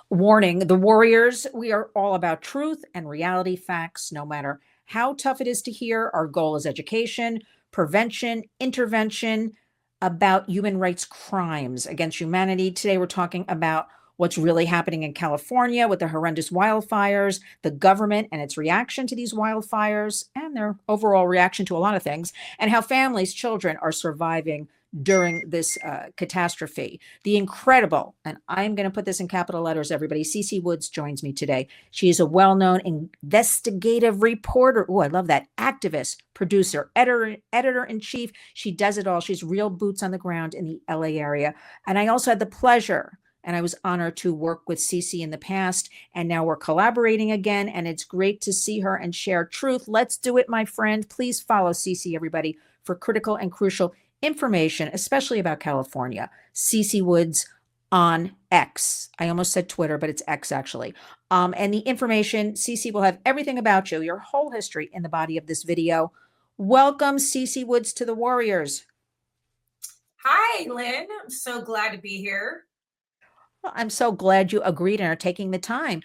Warning, the Warriors, we are all about truth and reality facts, no matter how tough it is to hear. Our goal is education, prevention, intervention about human rights crimes against humanity. Today, we're talking about what's really happening in California with the horrendous wildfires, the government and its reaction to these wildfires, and their overall reaction to a lot of things, and how families, children are surviving during this catastrophe. The incredible, and I'm going to put this in capital letters, everybody, Cece Woods joins me today. She is a well-known investigative reporter. Oh, I love that. Activist, producer, editor-in-chief. She does it all. She's real boots on the ground in the LA area. And I also had the pleasure and I was honored to work with Cece in the past. And now we're collaborating again. And it's great to see her and share truth. Let's do it, my friend. Please follow Cece, everybody, for critical and crucial information, especially about California. Cece Woods on X. I almost said Twitter, but it's X actually. And the information, Cece will have everything about you, your whole history in the body of this video. Welcome, Cece Woods, to the Warriors. Hi, Lynn. I'm so glad to be here. Well, I'm so glad you agreed and are taking the time.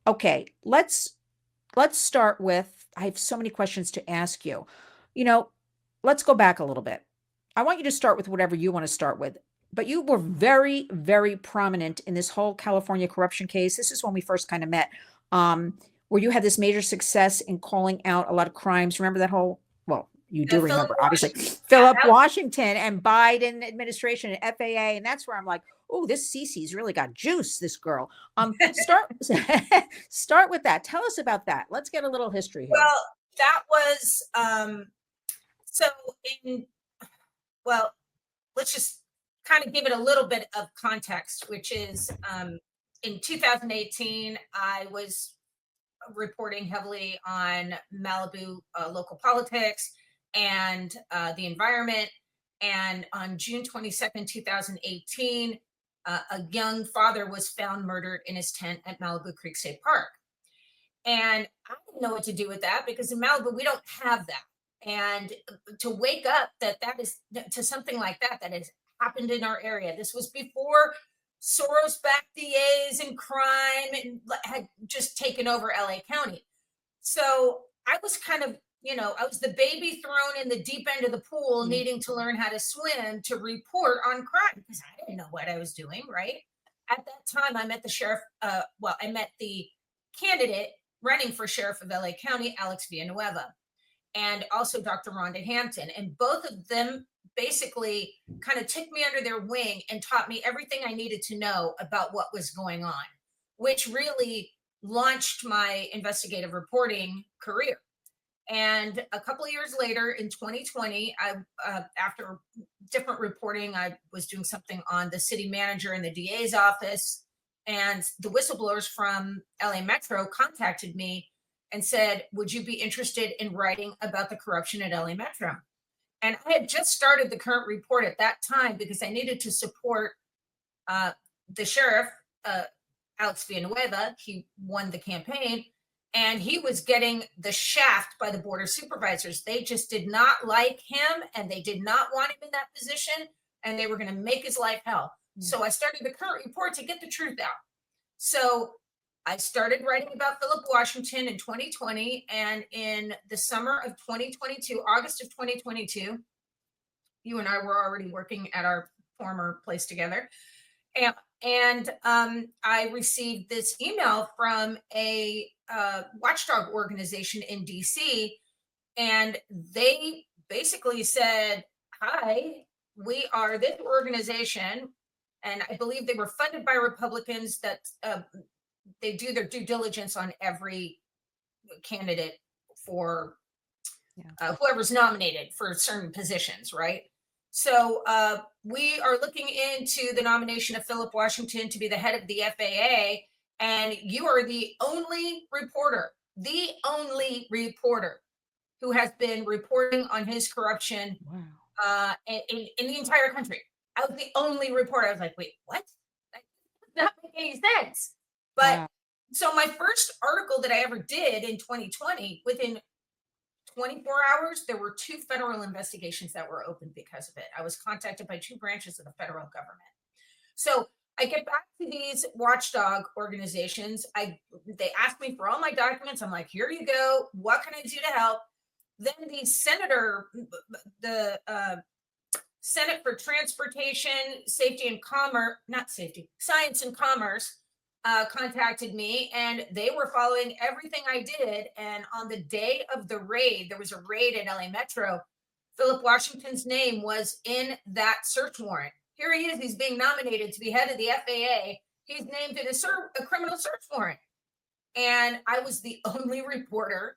Okay, let's start with, I have so many questions to ask you. You know, let's go back a little bit. I want you to start with whatever you want to start with, but you were very, very prominent in this whole California corruption case. This is when we first kind of met, where you had this major success in calling out a lot of crimes. Remember that whole, well, you do remember, obviously, Philip Washington and Biden administration and FAA. And that's where I'm like, oh, this Cece's really got juice, this girl. Start with that. Tell us about that. Let's get a little history here. Well, that was so in well, let's just kind of give it a little bit of context, which is in 2018, I was reporting heavily on Malibu local politics and the environment. And on June 22nd, 2018, a young father was found murdered in his tent at Malibu Creek State Park. And I didn't know what to do with that because in Malibu, we don't have that. And to wake up that is to something like that has happened in our area. This was before Soros-backed DAs and crime and had just taken over LA County. So I was kind of, I was the baby thrown in the deep end of the pool, needing to learn how to swim to report on crime because I didn't know what I was doing, right? At that time, I met the sheriff. I met the candidate running for sheriff of LA County, Alex Villanueva, and also Dr. Rhonda Hampton. And both of them basically kind of took me under their wing and taught me everything I needed to know about what was going on, which really launched my investigative reporting career. And a couple of years later, in 2020, after different reporting, I was doing something on the city manager in the DA's office, and the whistleblowers from LA Metro contacted me and said, would you be interested in writing about the corruption at LA Metro? And I had just started the current report at that time because I needed to support the sheriff, Alex Villanueva. He won the campaign, and he was getting the shaft by the board of supervisors. They just did not like him, and they did not want him in that position, and they were going to make his life hell. So I started the current report to get the truth out. So I started writing about Philip Washington in 2020, and in the summer of 2022, August of 2022, you and I were already working at our former place together. And I received this email from a watchdog organization in DC, and they basically said, hi, we are this organization, and I believe they were funded by Republicans that they do their due diligence on every candidate for whoever's nominated for certain positions, right? So we are looking into the nomination of Philip Washington to be the head of the FAA, and you are the only reporter who has been reporting on his corruption in the entire country. I was the only reporter. I was like, wait, what? That does not make any sense. But so my first article that I ever did in 2020, within 24 hours, there were 2 federal investigations that were opened because of it. I was contacted by 2 branches of the federal government. So I get back to these watchdog organizations. They ask me for all my documents. I'm like, here you go. What can I do to help? Then the Senate for Transportation, Safety and Commerce, not safety, Science and Commerce, contacted me, and they were following everything I did. And on the day of the raid, there was a raid at LA Metro. Philip Washington's name was in that search warrant. Here he is. He's being nominated to be head of the FAA. He's named in a criminal search warrant. And I was the only reporter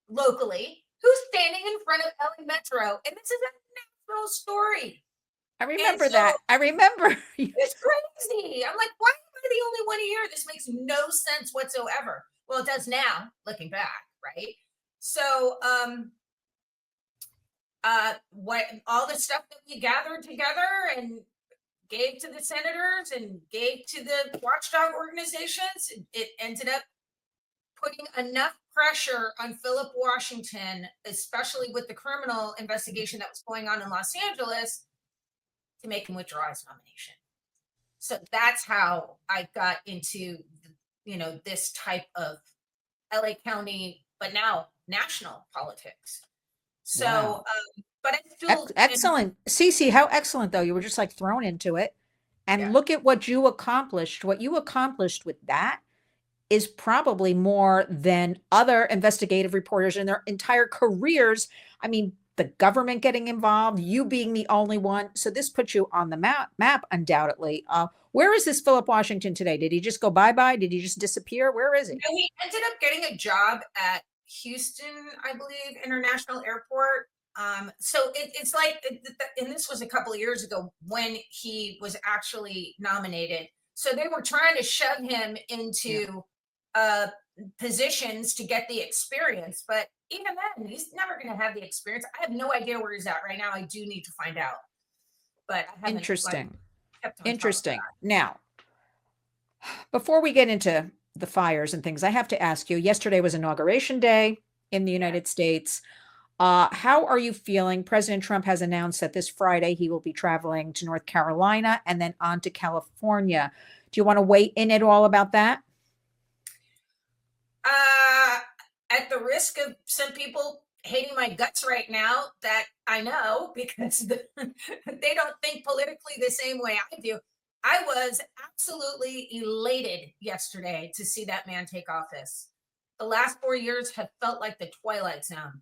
locally who's standing in front of LA Metro. And this is a national story. I remember that. I remember. It's crazy. I'm like, why am I the only one here? This makes no sense whatsoever. Well, it does now, looking back, right? So, what all the stuff that we gathered together and gave to the senators and gave to the watchdog organizations, it ended up putting enough pressure on Philip Washington, especially with the criminal investigation that was going on in Los Angeles, to make him withdraw his nomination. So that's how I got into, this type of LA County, but now national politics. So, Wow. but I still Excellent. Cece, how excellent though. You were just like thrown into it. And Yeah. look at what you accomplished. What you accomplished with that is probably more than other investigative reporters in their entire careers. I mean, the government getting involved, you being the only one. So this puts you on the map undoubtedly. Where is this Philip Washington today? Did he just go bye-bye? Did he just disappear? Where is he? He ended up getting a job at Houston, I believe, International Airport. So it's like, and this was a couple of years ago when he was actually nominated. So they were trying to shove him into positions to get the experience, but even then, he's never going to have the experience. I have no idea where he's at right now. I do need to find out, but I haven't. Interesting. Kept on Interesting. Now, before we get into the fires and things, I have to ask you, yesterday was Inauguration Day in the United States. How are you feeling? President Trump has announced that this Friday he will be traveling to North Carolina and then on to California. Do you want to weigh in at all about that? At the risk of some people hating my guts right now, that I know because they don't think politically the same way I do. I was absolutely elated yesterday to see that man take office. The last 4 years have felt like the Twilight Zone.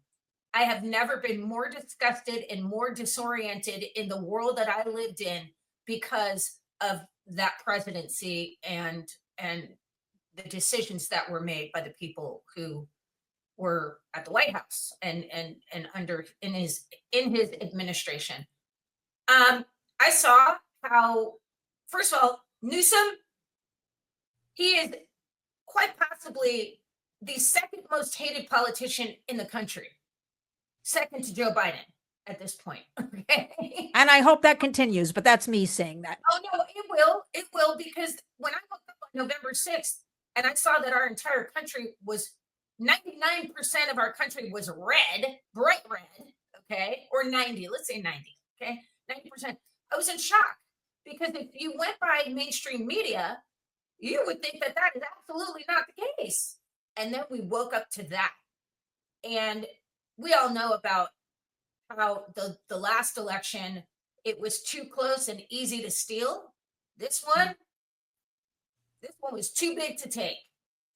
I have never been more disgusted and more disoriented in the world that I lived in because of that presidency and the decisions that were made by the people who were at the White House and in his administration. I saw how, first of all, Newsom, he is quite possibly the second most hated politician in the country, second to Joe Biden at this point. Okay. And I hope that continues, but that's me saying that. Oh no, it will, because when I woke up on November 6th and I saw that our entire country was 99% of our country was red, bright red, okay, or 90, let's say 90, okay, 90%. I was in shock because if you went by mainstream media, you would think that is absolutely not the case. And then we woke up to that. And we all know about how the last election, it was too close and easy to steal. This one was too big to take.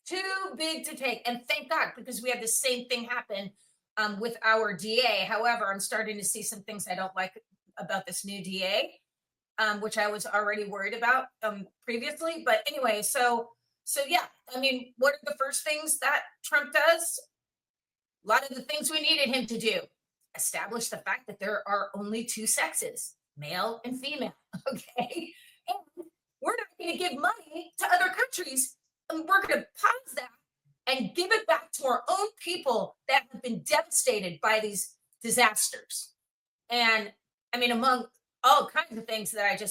Too big to take. And thank God, because we had the same thing happen with our DA. However, I'm starting to see some things I don't like about this new DA, which I was already worried about previously. But anyway, so yeah, I mean, what are the first things that Trump does? A lot of the things we needed him to do. Establish the fact that there are only two sexes, male and female. Okay. And we're not going to give money to other countries. And we're going to pause that and give it back to our own people that have been devastated by these disasters. And I mean, among all kinds of things that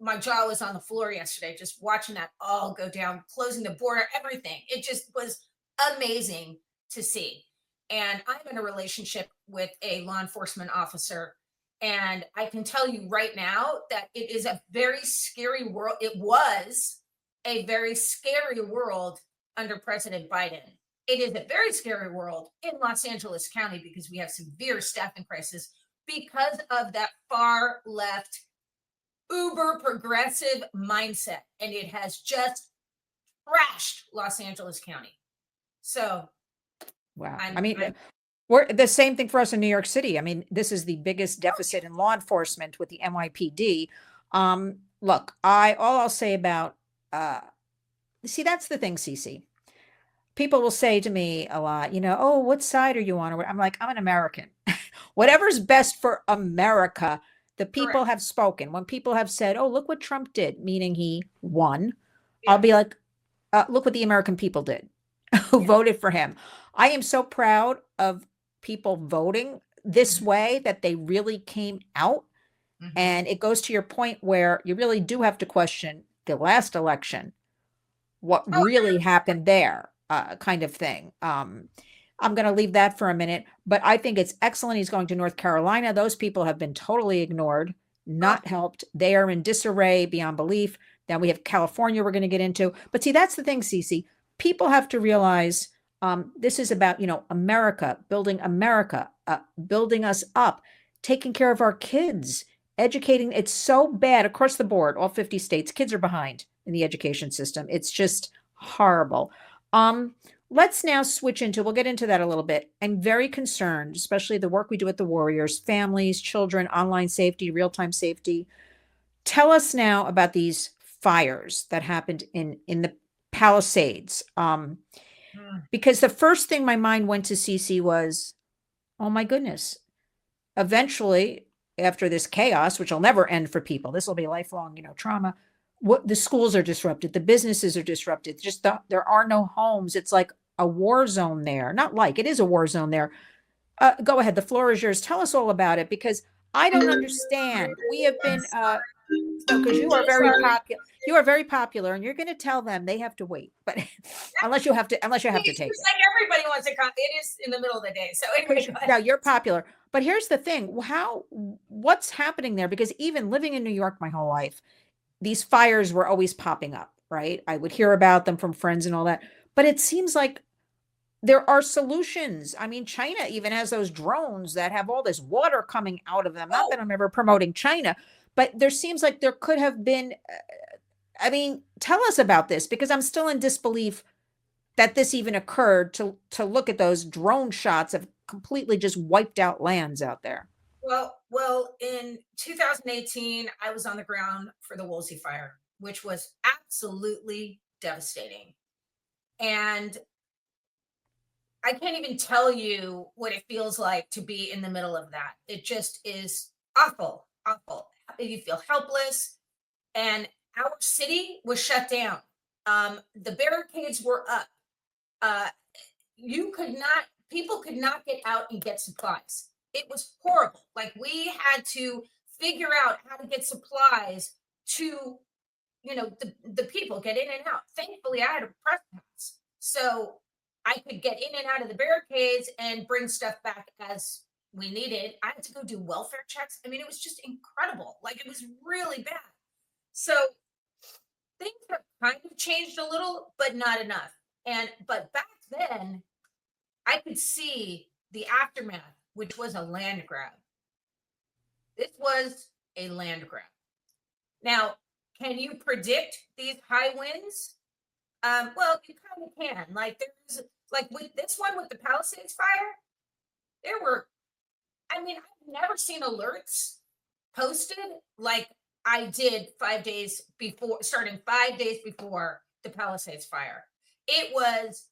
my jaw was on the floor yesterday, just watching that all go down, closing the border, everything. It just was amazing to see. And I'm in a relationship with a law enforcement officer And I can tell you right now that it is a very scary world. It was a very scary world under President Biden. It is a very scary world in Los Angeles County because we have severe staffing crisis because of that far left, uber progressive mindset. And it has just trashed Los Angeles County. So Wow. I I'm, mean, I'm we're the same thing for us in New York City. I mean, this is the biggest deficit in law enforcement with the NYPD. Look, all I'll say about see, that's the thing, Cece. People will say to me a lot, oh, what side are you on? Or I'm like, I'm an American. Whatever's best for America, the people correct. have spoken. When people have said, oh, look what Trump did, meaning he won, I'll Yeah. be like, look what the American people did who Yeah. voted for him. I am so proud of people voting this Mhm, way that they really came out. mhm. And it goes to your point where you really do have to question the last election, what Oh, really happened there, kind of thing. I'm going to leave that for a minute, but I think it's excellent. He's going to North Carolina. Those people have been totally ignored, oh, not helped. They are in disarray beyond belief. Then we have California we're going to get into. But see, that's the thing, Cece. People have to realize this is about, America, building us up, taking care of our kids, educating. It's so bad across the board, all 50 states. Kids are behind in the education system. It's just horrible. Um, let's now switch into, we'll get into that a little bit. I'm very concerned, especially the work we do at the Warriors, families, children, online safety, real-time safety. Tell us now about these fires that happened in the Palisades. mm, Because the first thing my mind went to, CC, was, oh my goodness. Eventually, after this chaos, which will never end for people, this will be lifelong, trauma. What the schools are disrupted, the businesses are disrupted. There are no homes. It's like a war zone there. Not like it is a war zone there. Go ahead. The floor is yours. Tell us all about it because I don't understand. We have been so because you are very popular. You are very popular, and you're going to tell them they have to wait. But unless you have to take it's it. like everybody wants to come. It is in the middle of the day. So anyway, go ahead. Now you're popular. But here's the thing. What's happening there? Because even living in New York my whole life, these fires were always popping up, right? I would hear about them from friends and all that. But it seems like there are solutions. I mean, China even has those drones that have all this water coming out of them. Not Oh, that I'm ever promoting China, but there seems like there could have been. I mean, tell us about this because I'm still in disbelief that this even occurred to look at those drone shots of completely just wiped out lands out there. well, in 2018, I was on the ground for the Woolsey fire, which was absolutely devastating. And I can't even tell you what it feels like to be in the middle of that. It just is awful, awful. You feel helpless. And our city was shut down. The barricades were up. Uh, you could not, people could not get out and get supplies. It was horrible. Like we had to figure out how to get supplies to, the people get in and out. Thankfully, I had a press pass. So I could get in and out of the barricades and bring stuff back as we needed. I had to go do welfare checks. I mean, it was just incredible. Like it was really bad. So things have kind of changed a little, but not enough. But back then, I could see the aftermath, which was a land grab. This was a land grab. Now, can you predict these high winds? Well, you kind of can. Like there's like with this one with the Palisades fire, there were. I mean, I've never seen alerts posted like I did 5 days before, starting 5 days before the Palisades fire. It was,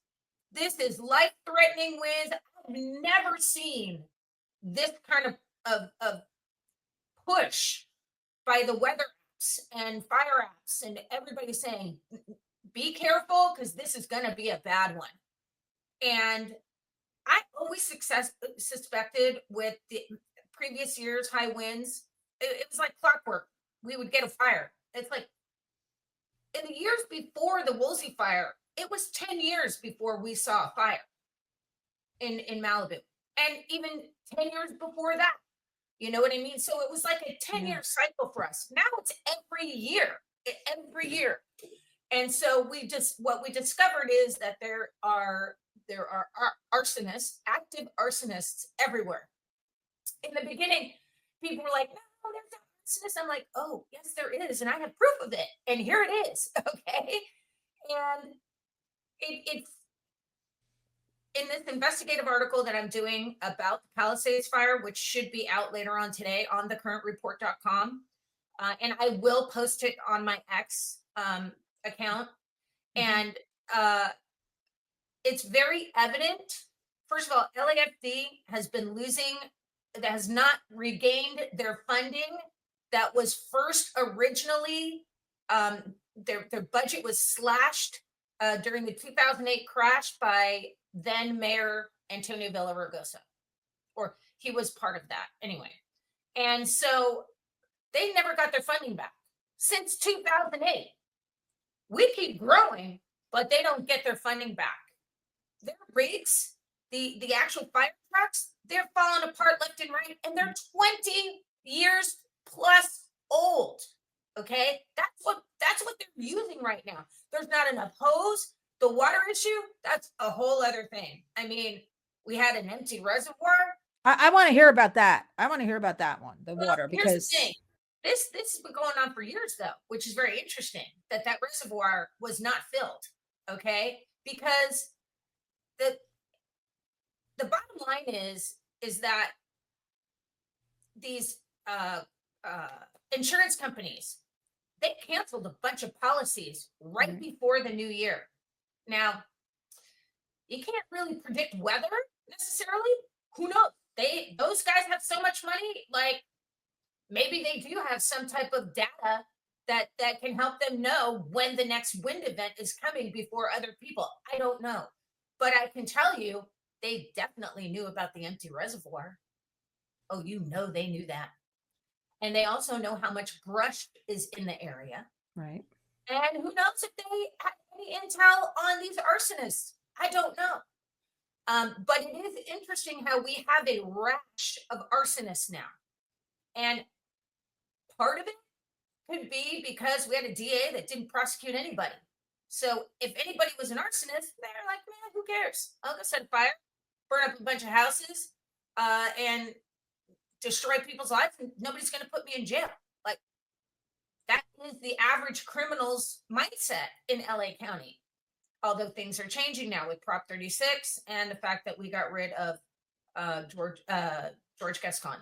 this is life threatening winds. I've never seen this kind of push by the weather apps and fire apps and everybody saying, be careful because this is going to be a bad one. And I always suspected with the previous year's high winds, it was like clockwork. We would get a fire. It's like in the years before the Woolsey fire, it was 10 years before we saw a fire in Malibu. And even 10 years before that. You know what I mean? So it was like a 10-year cycle for us. Now it's every year, every year. And so what we discovered is that there are arsonists, active arsonists everywhere. In the beginning, people were like, "No, there's no arsonist." I'm like, "Oh, yes, there is, and I have proof of it, and here it is." Okay, and it's in this investigative article that I'm doing about the Palisades fire, which should be out later on today on thecurrentreport.com. And I will post it on my X account. And it's very evident. First of all, LAFD has been losing, that has not regained their funding that was first originally, their budget was slashed during the 2008 crash by then Mayor Antonio Villaraigosa, or he was part of that anyway. And so they never got their funding back since 2008. We keep growing, but they don't get their funding back. Their rigs, the actual fire trucks, they're falling apart left and right, and they're 20 years plus old. Okay, that's what they're using right now. There's not enough hose. The water issue, that's a whole other thing. I mean, we had an empty reservoir. I want to hear about that. I want to hear about that one, the water, Here's because the thing. This has been going on for years, though, which is very interesting that reservoir was not filled. Okay, because the bottom line is that these insurance companies, they canceled a bunch of policies right before the new year. Now, you can't really predict weather necessarily. Who knows? Those guys have so much money, like maybe they do have some type of data that can help them know when the next wind event is coming before other people. I don't know. But I can tell you, they definitely knew about the empty reservoir. Oh, they knew that. And they also know how much brush is in the area. right. And who knows if they had any intel on these arsonists? I don't know. But it is interesting how we have a rash of arsonists now. And part of it could be because we had a DA that didn't prosecute anybody. So if anybody was an arsonist, they're like, man, who cares? I'll go set a fire, burn up a bunch of houses, and destroy people's lives, and nobody's going to put me in jail. Like, that is the average criminal's mindset in LA County. Although things are changing now with Prop 36 and the fact that we got rid of George Gascon.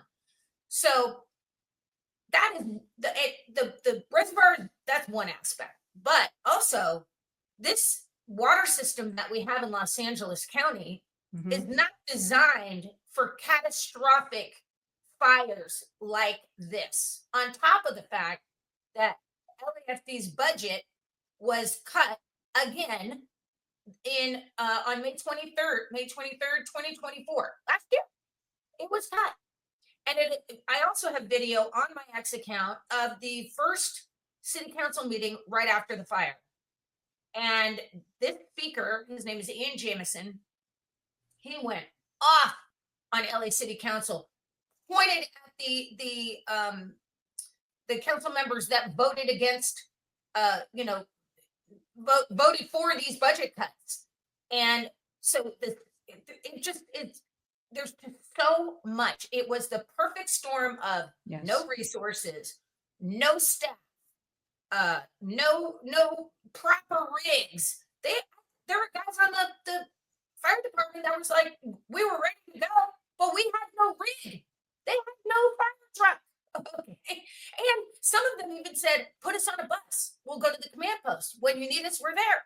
So that is the reservoir. That's one aspect, but also this water system that we have in Los Angeles County is not designed for catastrophic fires like this. On top of the fact that LAFD's budget was cut again in on May 23rd, 2024. Last year, it was cut. And I also have video on my X account of the first city council meeting right after the fire. And this speaker, his name is Ian Jamison, he went off on LA City Council, pointed at the council members that voted against, voted for these budget cuts. And so there's just so much. It was the perfect storm of no resources, no staff, no proper rigs. There were guys on the fire department that was like, we were ready to go, but we had no rig. They had no fire truck. Okay. And some of them even said, put us on a bus. We'll go to the command post. When you need us, we're there.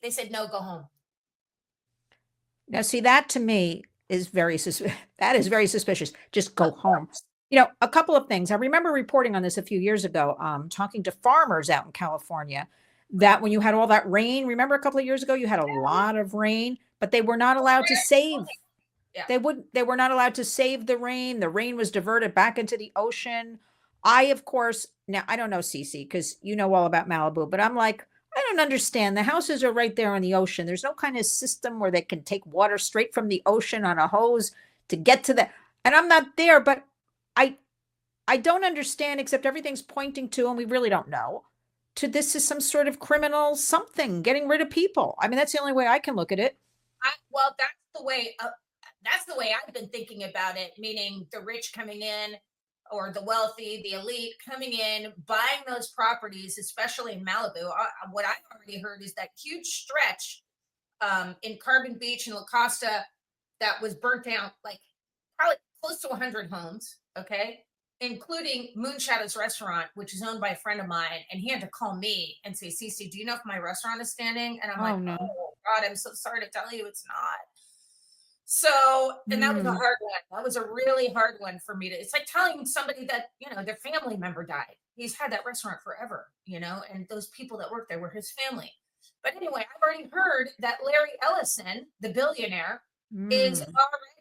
They said, no, go home. Now, see, that to me is very suspicious. Just go home. A couple of things. I remember reporting on this a few years ago, talking to farmers out in California, that when you had all that rain, remember a couple of years ago, you had a lot of rain, but they were not allowed to save. They were not allowed to save the rain. The rain was diverted back into the ocean. Of course, now I don't know, Cece, because you know all about Malibu, but I'm like, I don't understand. The houses are right there in the ocean. There's no kind of system where they can take water straight from the ocean on a hose to get to the, and I'm not there, but I don't understand, except everything's pointing to, and we really don't know, to this is some sort of criminal something, getting rid of people. I mean, that's the only way I can look at it. Well, that's the way I've been thinking about it, meaning the rich coming in, or the wealthy, the elite coming in, buying those properties, especially in Malibu. What I've already heard is that huge stretch in Carbon Beach and La Costa that was burnt down, like probably close to 100 homes, okay, including Moonshadow's restaurant, which is owned by a friend of mine. And he had to call me and say, Cece, do you know if my restaurant is standing? And I'm like, Oh, no. oh, God, I'm so sorry to tell you it's not. So, and that was a Mm, hard one. That was a really hard one for me to, it's like telling somebody that, their family member died. He's had that restaurant forever, and those people that worked there were his family. But anyway, I've already heard that Larry Ellison, the billionaire, is mm.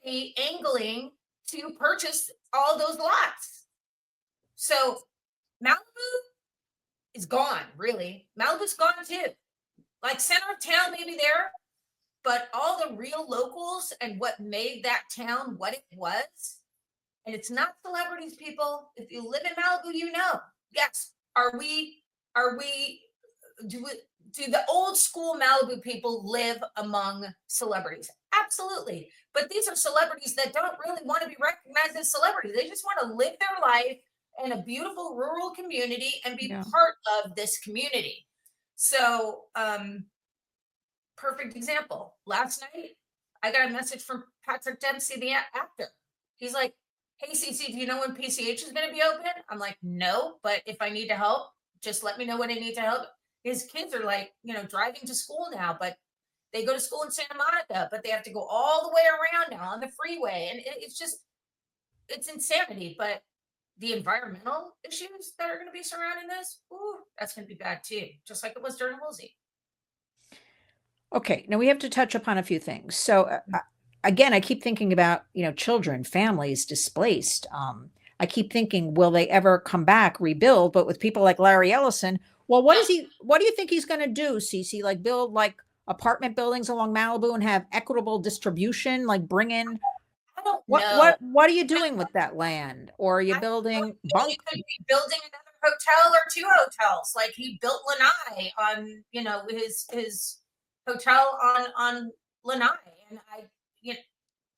already angling to purchase all those lots. So Malibu is gone, really. Malibu's gone too. Like center of town, maybe there, but all the real locals and what made that town what it was. And it's not celebrities, people. If you live in Malibu, you know. Yes. Are we do the old school Malibu people live among celebrities? Absolutely. But these are celebrities that don't really want to be recognized as celebrities. They just want to live their life in a beautiful rural community and be Yeah. part of this community. So, perfect example. Last night, I got a message from Patrick Dempsey, the actor. He's like, "Hey, Cece, do you know when PCH is going to be open?" I'm like, "No, but if I need to help, just let me know when I need to help." His kids are like, driving to school now, but they go to school in Santa Monica, but they have to go all the way around now on the freeway. And it's insanity. But the environmental issues that are going to be surrounding this, ooh, that's going to be bad too, just like it was during Woolsey. Okay, now we have to touch upon a few things. So, again, I keep thinking about, children, families displaced. I keep thinking, will they ever come back, rebuild? But with people like Larry Ellison, well, what do you think he's going to do, Cece? Like build like apartment buildings along Malibu and have equitable distribution, like bring in I don't what know. what what are you doing with that land? Or are you I don't building know. You could be building another hotel or two hotels, like he built Lanai on, his hotel on Lanai, and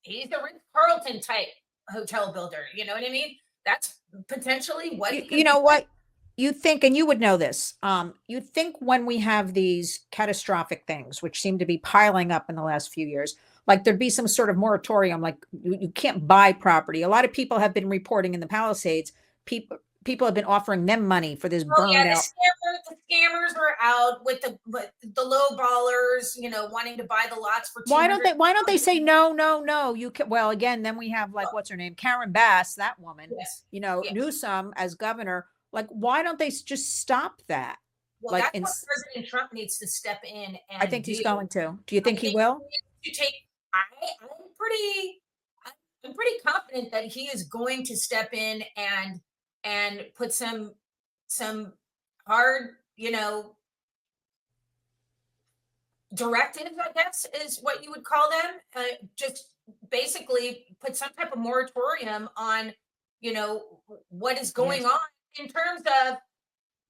he's a Ritz Carlton type hotel builder. You know what I mean? That's potentially what he you could be know doing. what you think, and you would know this, you think when we have these catastrophic things which seem to be piling up in the last few years, like there'd be some sort of moratorium, like you can't buy property. A lot of people have been reporting in the Palisades, people have been offering them money for this Oh yeah, burned out. the scammers are out with the low ballers, wanting to buy the lots for Why don't 200. they say no, no, no? You can, well, again, then we have like what's her name, Karen Bass, that woman, Yes, yes. Newsom as governor. Like, why don't they just stop that? Well, Like, that's what President Trump needs to step in I and think he's do. going to. Do you I think he think will? he needs to take. I'm pretty. I'm pretty confident that he is going to step in and put some hard, directives, I guess is what you would call them. Just basically put some type of moratorium on, what is going Yes. on in terms of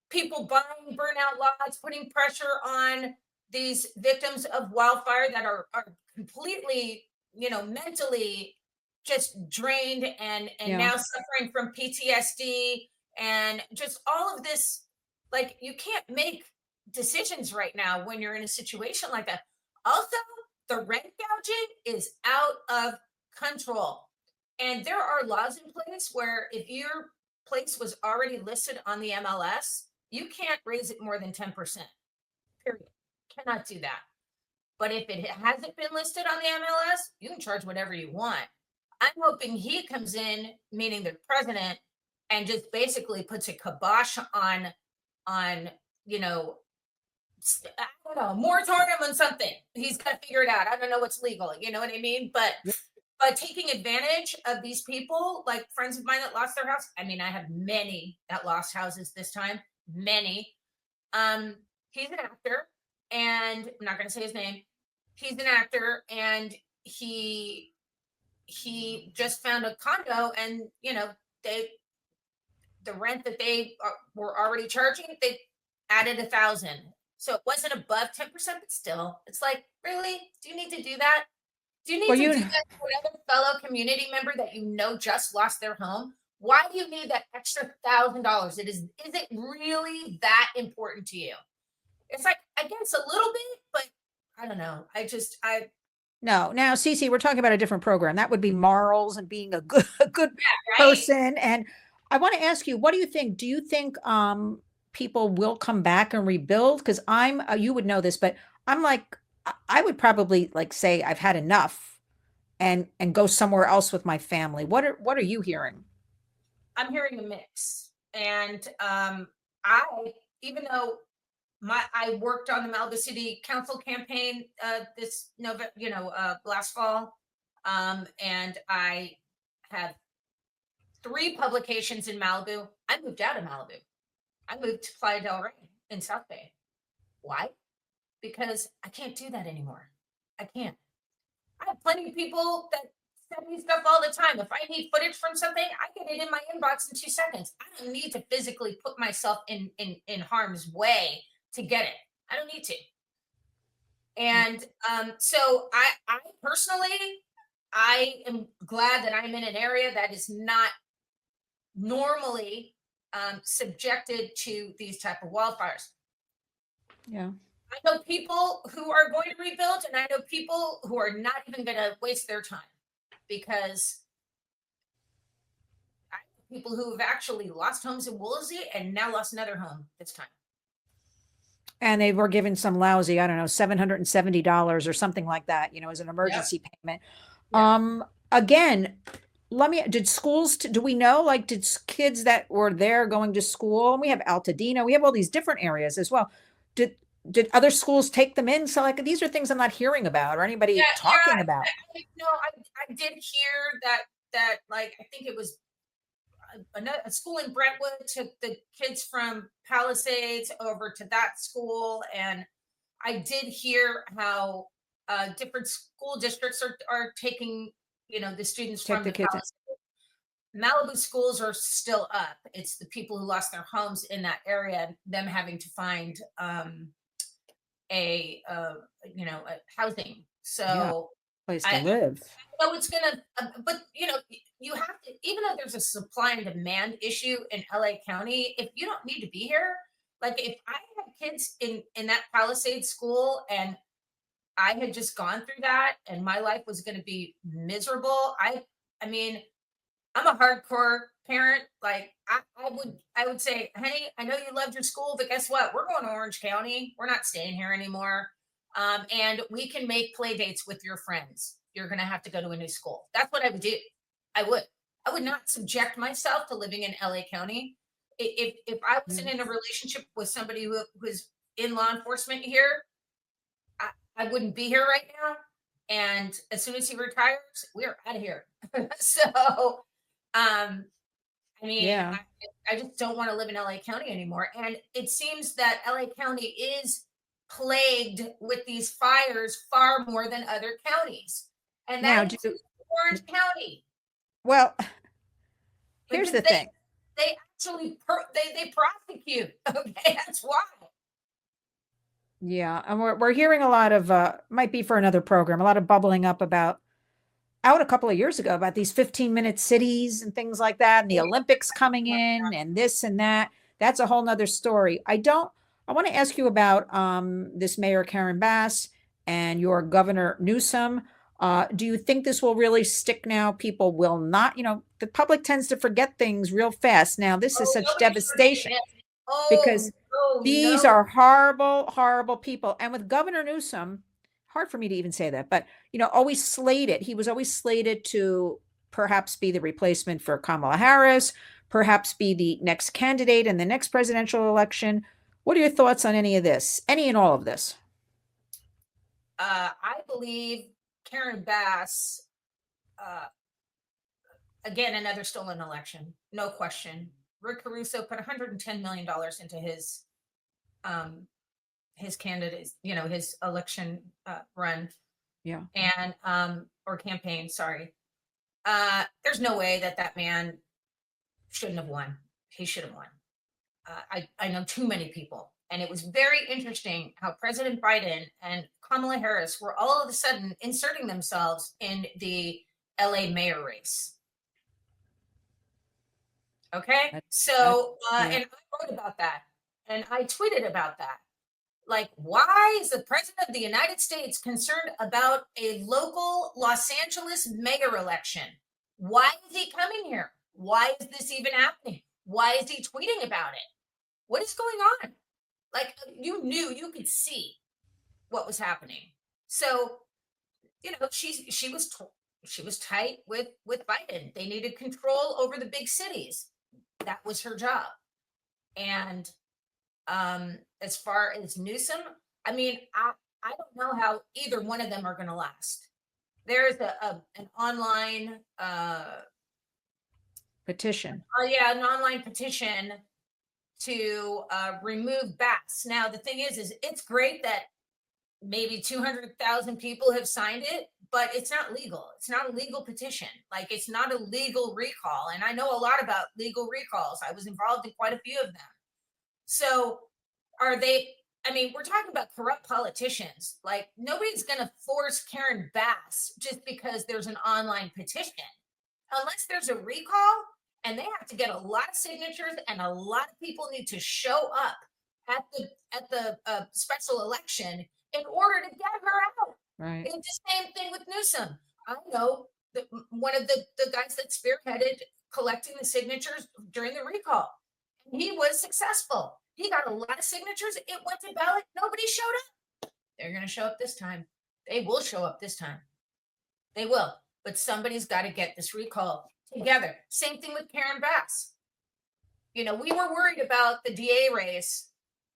people buying burnout lots, putting pressure on these victims of wildfire that are completely, mentally just drained and Yeah. now suffering from PTSD and just all of this. Like you can't make decisions right now when you're in a situation like that. Also, the rent gouging is out of control. And there are laws in place where if your place was already listed on the MLS, you can't raise it more than 10%. Period. Cannot do that. But if it hasn't been listed on the MLS, you can charge whatever you want. I'm hoping he comes in, meaning the president, and just basically puts a kibosh on I don't know, moratorium on something. He's got to figure it out. I don't know what's legal. You know what I mean? But Yep. taking advantage of these people, like friends of mine that lost their house. I mean, I have many that lost houses this time. Many. Um, he's an actor, and I'm not going to say his name. He's an actor, and he just found a condo, and they the rent that they were already charging, they added 1,000. So it wasn't above 10%, but still, it's like, really? Do you need to do that? Do you need Well, to you do that for another fellow community member that you know just lost their home? Why do you need that extra $1,000? Is it really that important to you? It's like, I guess a little bit, but I don't know. I no, now Cece, we're talking about a different program. That would be morals and being a good right. person. And I want to ask you, what do you think? Do you think people will come back and rebuild? Because I'm you would know this, but I'm like I would probably like say I've had enough and go somewhere else with my family. What are you hearing? I'm hearing a mix, and I even though I worked on the Malibu City Council campaign this November, last fall, and I had 3 publications in Malibu. I moved out of Malibu. I moved to Playa del Rey in South Bay. Why? Because I can't do that anymore. I can't. I have plenty of people that send me stuff all the time. If I need footage from something, I get it in my inbox in 2 seconds. I don't need to physically put myself in harm's way to get it. I don't need to. And so I personally, I am glad that I'm in an area that is not normally subjected to these type of wildfires. Yeah. I know people who are going to rebuild, and I know people who are not even going to waste their time, because I know people who have actually lost homes in Woolsey and now lost another home this time. And they were given some lousy, I don't know, $770 or something like that, as an Yep. emergency payment. Yeah. Again, did schools, do we know, like, did kids that were there going to school, and we have Altadena, we have all these different areas as well. Did other schools take them in? So like, these are things I'm not hearing about or anybody talking Yeah. about. I did hear that like I think it was a school in Brentwood took the kids from Palisades over to that school, and I did hear how different school districts are taking the students Take from the the kids in. Palisades. Malibu schools are still up. It's the people who lost their homes in that area, them having to find a housing. Yeah, So place to I live. know it's gonna, but you have to, even though there's a supply and demand issue in LA County, if you don't need to be here, like if I had kids in that Palisades school and I had just gone through that and my life was going to be miserable, I mean, I'm a hardcore parent. Like I would say, honey, I know you loved your school, but guess what? We're going to Orange County. We're not staying here anymore. And we can make play dates with your friends. You're going to have to go to a new school. That's what I would do. I would. I would not subject myself to living in LA County. If I wasn't in a relationship with somebody who's in law enforcement here, I wouldn't be here right now. And as soon as he retires, we're out of here. So I mean, Yeah. I just don't want to live in LA County anymore. And it seems that LA County is plagued with these fires far more than other counties. And that Now, includes Orange County. well, here's Because the thing. they actually they prosecute. Okay, that's why. Yeah, and we're hearing a lot of might be for another program, a lot of bubbling up about out a couple of years ago about these 15-minute cities and things like that, and the Olympics coming in and this and that. That's a whole nother story. I want to ask you about this Mayor Karen Bass and your Governor Newsom. Do you think this will really stick now? People will not, the public tends to forget things real fast. Now, this is Oh, such nobody's forgetting devastation it. Oh because these no. are horrible, horrible people. And with Governor Newsom, hard for me to even say that, but always slated. He was always slated to perhaps be the replacement for Kamala Harris, perhaps be the next candidate in the next presidential election. What are your thoughts on any of this? Any and all of this? I believe Karen Bass, uh, again, another stolen election, no question. Rick Caruso put $110 million into his candidate, his election run Yeah. and or campaign. Sorry. There's no way that man shouldn't have won. he should have won. I know too many people. And it was very interesting how President Biden and Kamala Harris were all of a sudden inserting themselves in the LA mayor race. Okay. So, yeah. and I wrote about that and I tweeted about that. Like, why is the president of the United States concerned about a local Los Angeles mayor election? Why is he coming here? Why is this even happening? Why is he tweeting about it? What is going on? Like, you could see what was happening. So, she was tight with Biden. They needed control over the big cities. That was her job. And as far as Newsom, I mean, I don't know how either one of them are going to last. There's an online Petition. an online petition to remove bats. Now the thing is it's great that maybe 200,000 people have signed it, but it's not legal. It's not a legal petition. Like, it's not a legal recall. And I know a lot about legal recalls. I was involved in quite a few of them. So are they, I mean, we're talking about corrupt politicians. Like, nobody's going to force Karen Bass just because there's an online petition. Unless there's a recall and they have to get a lot of signatures and a lot of people need to show up at the special election in order to get her out. Right. It's the same thing with Newsom. I know that one of the guys that spearheaded collecting the signatures during the recall. He was successful. He got a lot of signatures. It went to ballot. Nobody showed up. They're going to show up this time. They will show up this time. They will. But somebody's got to get this recall together. Same thing with Karen Bass. We were worried about the DA race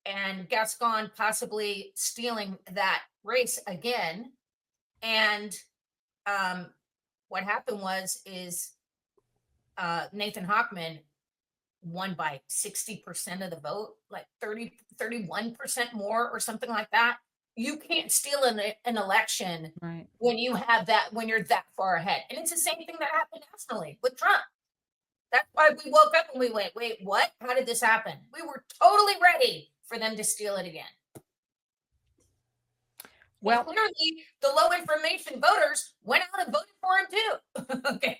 and Gascon possibly stealing that race again. And what happened is Nathan Hochman won by 60% of the vote, like 31% more or something like that. You can't steal an election Right. when you're that far ahead. And it's the same thing that happened nationally with Trump. That's why we woke up and we went, wait, what? How did this happen? We were totally ready for them to steal it again. Well, and clearly the low information voters went out and voted for him too. Okay.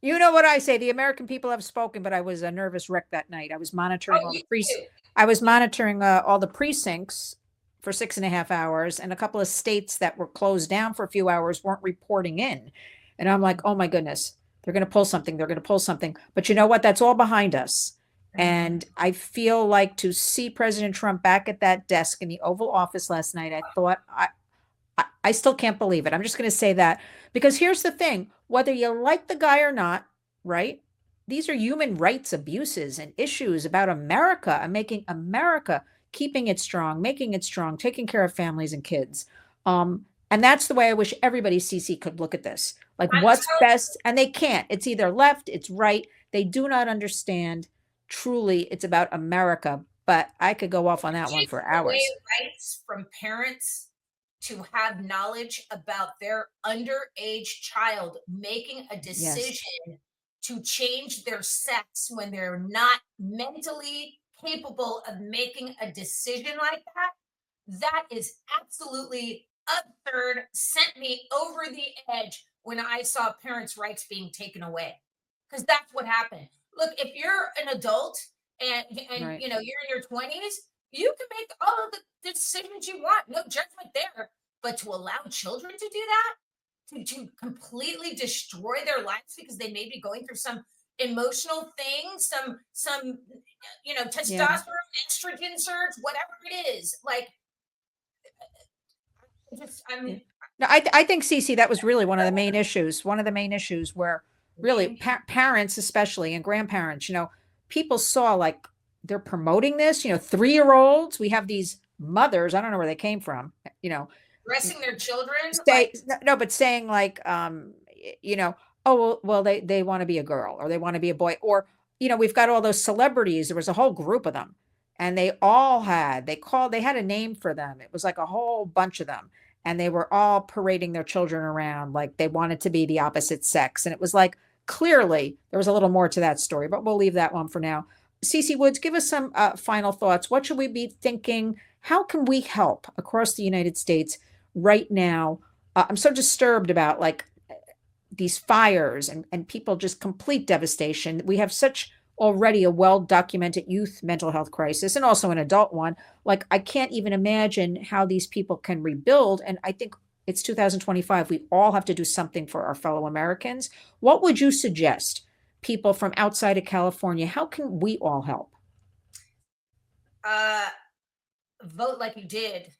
You know what I say? The American people have spoken, but I was a nervous wreck that night. I was monitoring all the precincts. I was monitoring all the precincts for 6.5 hours, and a couple of states that were closed down for a few hours weren't reporting in. And I'm like, oh my goodness, they're going to pull something. They're going to pull something. But you know what? That's all behind us. And I feel like to see President Trump back at that desk in the Oval Office last night, I thought, I still can't believe it. I'm just going to say that, because here's the thing, whether you like the guy or not, right? These are human rights abuses and issues about America and making America, keeping it strong, making it strong, taking care of families and kids. And that's the way I wish everybody, Cece, could look at this. Like, what's best? And they can't. It's either left, it's right. They do not understand. Truly, it's about America. But I could go off on that one for hours. Rights from parents to have knowledge about their underage child making a decision to change their sex when they're not mentally capable of making a decision like that. That is absolutely absurd. Sent me over the edge when I saw parents' rights being taken away, because that's what happened. Look, if you're an adult and Right. you're in your 20s, you can make all of the decisions you want. No judgment there. But to allow children to do that, to completely destroy their lives because they may be going through some emotional thing, some testosterone, estrogen surge, whatever it is, like, No, I think, Cece, that was really one of the main issues. One of the main issues where really parents, especially, and grandparents, people saw, like, they're promoting this, 3-year-olds. We have these mothers, I don't know where they came from, dressing their children. But saying, like, oh, well, they want to be a girl or they want to be a boy, or, we've got all those celebrities. There was a whole group of them, and they had a name for them. It was like a whole bunch of them. And they were all parading their children around like they wanted to be the opposite sex. And it was like, clearly there was a little more to that story, but we'll leave that one for now. Cece Woods, give us some final thoughts. What should we be thinking? How can we help across the United States right now? I'm so disturbed about like these fires and people just complete devastation. We have such already a well documented youth mental health crisis and also an adult one. Like, I can't even imagine how these people can rebuild. And I think it's 2025. We all have to do something for our fellow Americans. What would you suggest, people from outside of California? How can we all help? Uh, Vote like you did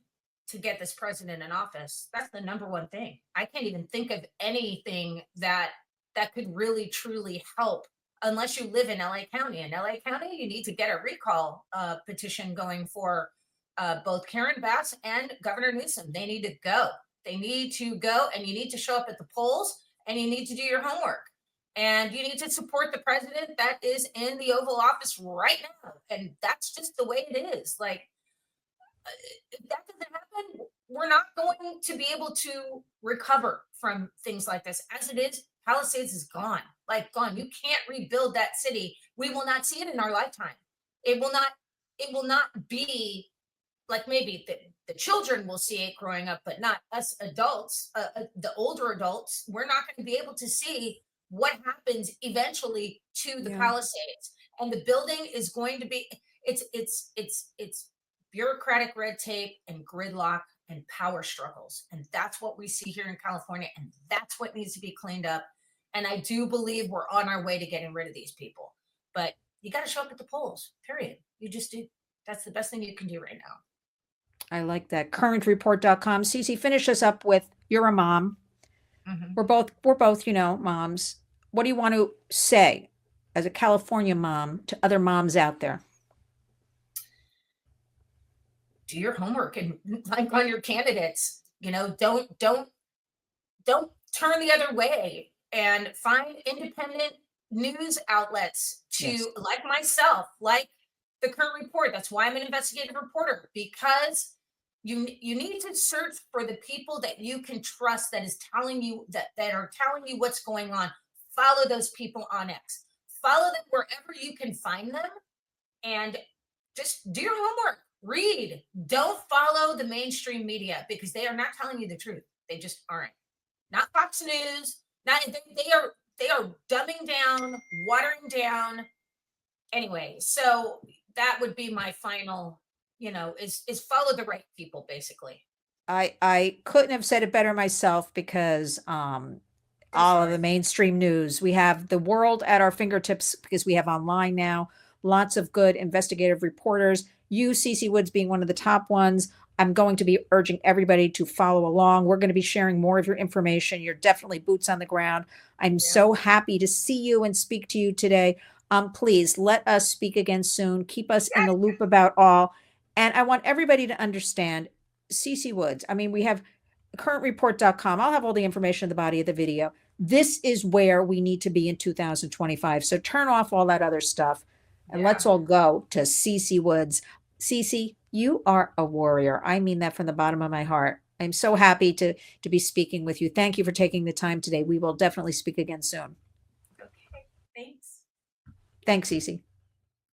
to get this president in office. That's the number one thing. I can't even think of anything that could really truly help unless you live in LA County. In LA County, you need to get a recall petition going for both Karen Bass and Governor Newsom. They need to go. They need to go, and you need to show up at the polls, and you need to do your homework. And you need to support the president that is in the Oval Office right now. And that's just the way it is. Like, if that doesn't happen, we're not going to be able to recover from things like this. As it is, Palisades is gone, like gone. You can't rebuild that city. We will not see it in our lifetime. It will not. It will not be like maybe the children will see it growing up, but not us adults. The older adults, we're not going to be able to see what happens eventually to the Yeah. Palisades. And the building is going to be. It's bureaucratic red tape and gridlock and power struggles. And that's what we see here in California. And that's what needs to be cleaned up. And I do believe we're on our way to getting rid of these people. But you got to show up at the polls, period. You just do. That's the best thing you can do right now. I like that. Currentreport.com. Cece, finish us up with, you're a mom. Mhm. We're both, moms. What do you want to say as a California mom to other moms out there? Do your homework and like on your candidates. Don't turn the other way, and find independent news outlets to Yes. like myself, like the current report. That's why I'm an investigative reporter, because you need to search for the people that you can trust, that is telling you that are telling you what's going on. Follow those people on X. Follow them wherever you can find them, and just do your homework. Read. Don't follow the mainstream media, because they are not telling you the truth. They just aren't. Not Fox News. Not they are dumbing down, watering down. Anyway, so that would be my final, is follow the right people, basically. I couldn't have said it better myself, because So all of the sorry. mainstream news, we have the world at our fingertips because we have online now, lots of good investigative reporters. You, Cece Woods, being one of the top ones. I'm going to be urging everybody to follow along. We're going to be sharing more of your information. You're definitely boots on the ground. I'm Yeah. so happy to see you and speak to you today. Please let us speak again soon. Keep us in the loop about all. And I want everybody to understand, Cece Woods. I mean, we have currentreport.com. I'll have all the information at the body of the video. This is where we need to be in 2025. So turn off all that other stuff and Yeah. let's all go to Cece Woods. Cece, you are a warrior. I mean that from the bottom of my heart. I'm so happy to be speaking with you. Thank you for taking the time today. We will definitely speak again soon. Okay. Thanks. Thanks, Cece.